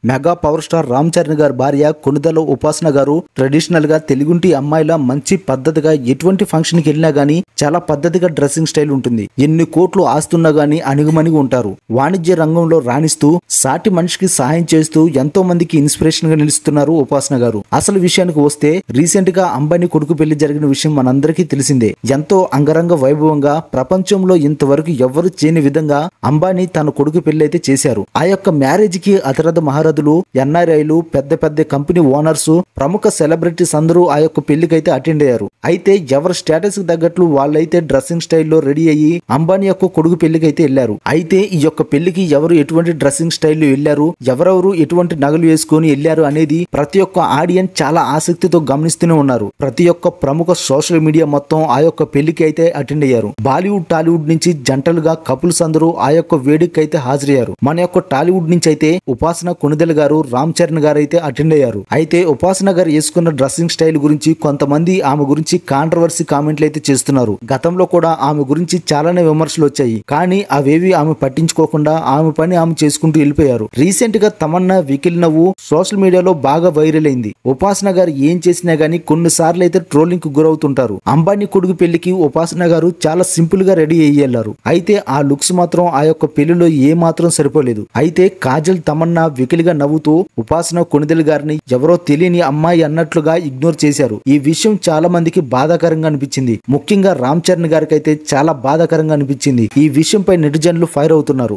Mega power star Ram Charan గారి భార్య కొణిదెల ఉపాసన గారు ట్రెడిషనల్ గా తెలుగుంటి అమ్మాయిలా మంచి పద్ధతిగా ఎటువంటి ఫంక్షన్ కి వెళ్ళినా గానీ చాలా పద్ధతిగా డ్రెస్సింగ్ స్టైల్ ఉంటుంది. ఎన్ని కోట్లు ఆస్తున్నా గానీ అణిగిమణిగి ఉంటారు. వాణిజ్య రంగంలో రాణిస్తూ సాటి మనిషికి సహాయం చేస్తూ ఎంతో మందికి ఇన్స్పిరేషన్ గా నిలుస్తున్నారు ఉపాసన గారు. అసలు విషయానికి వస్తే రీసెంట్ గా అంబానీ కొడుకు పెళ్లి జరిగిన విషయం మనందరికీ తెలిసిందే. ఎంతో అంగరంగ వైభవంగా ప్రపంచంలో ఇంతవరకు ఎవ్వరు చేయని విధంగా అంబానీ తన కొడుకు పెళ్లి అయితే చేశారు. ఆ యొక్క మ్యారేజ్ కి అతిరథ మహారథులు, ఎన్ఆర్ఐలు, పెద్ద పెద్ద కంపెనీ ఓనర్స్, ప్రముఖ సెలబ్రిటీస్ అందరూ ఆ యొక్క పెళ్లికైతే అటెండ్ అయ్యారు. అయితే ఎవరి స్టేటస్ కి తగ్గట్లు వాళ్ళైతే డ్రెస్సింగ్ స్టైల్లో రెడీ అయ్యి అంబానీ యొక్క కొడుకు పెళ్లికైతే వెళ్లారు. అయితే ఈ యొక్క పెళ్లికి ఎవరు ఎటువంటి డ్రెస్సింగ్ స్టైల్లో వెళ్లారు, ఎవరెవరు ఎటువంటి నగలు వేసుకొని వెళ్లారు అనేది ప్రతి ఒక్క ఆడియన్స్ చాలా ఆసక్తితో గమనిస్తూనే ఉన్నారు. ప్రతి ఒక్క ప్రముఖ సోషల్ మీడియా మొత్తం ఆ యొక్క పెళ్లికి అయితే అటెండ్ అయ్యారు. బాలీవుడ్, టాలీవుడ్ నుంచి జంటలుగా కపుల్స్ అందరూ ఆ యొక్క వేడుకకి అయితే హాజరయ్యారు. మన యొక్క టాలీవుడ్ నుంచి అయితే ఉపాసన కొణిదెల గారు, రామ్ చరణ్ గారు అయితే అటెండ్ అయ్యారు. అయితే ఉపాసన గారు వేసుకున్న డ్రెస్సింగ్ స్టైల్ గురించి కొంతమంది ఆమె గురించి కాంట్రవర్సీ కామెంట్లు అయితే చేస్తున్నారు. గతంలో కూడా ఆమె గురించి చాలానే విమర్శలు వచ్చాయి. కానీ అవేవి ఆమె పట్టించుకోకుండా ఆమె పని ఆమె చేసుకుంటూ వెళ్ళిపోయారు. రీసెంట్ గా తమన్నా వెకిల్ నవ్వు సోషల్ మీడియాలో బాగా వైరల్ అయింది. ఉపాసన గారు ఏం చేసినా గానీ కొన్నిసార్లు అయితే ట్రోలింగ్ కు గురవుతుంటారు. అంబానీ కొడుకు పెళ్లికి ఉపాసన గారు చాలా సింపుల్ గా రెడీ అయ్యి వెళ్లారు. అయితే ఆ లుక్స్ మాత్రం ఆ యొక్క పెళ్లిలో ఏ మాత్రం సరిపోలేదు. అయితే కాజల్, తమన్నా వెకిల్ గా నవ్వుతూ ఉపాసన కొణిదెల గారిని ఎవరో తెలియని అమ్మాయి అన్నట్లుగా ఇగ్నోర్ చేశారు. ఈ విషయం చాలా మందికి బాధాకరంగా అనిపించింది. ముఖ్యంగా రామ్ చరణ్ గారికి అయితే చాలా బాధాకరంగా అనిపించింది. ఈ విషయంపై నెటిజన్లు ఫైర్ అవుతున్నారు.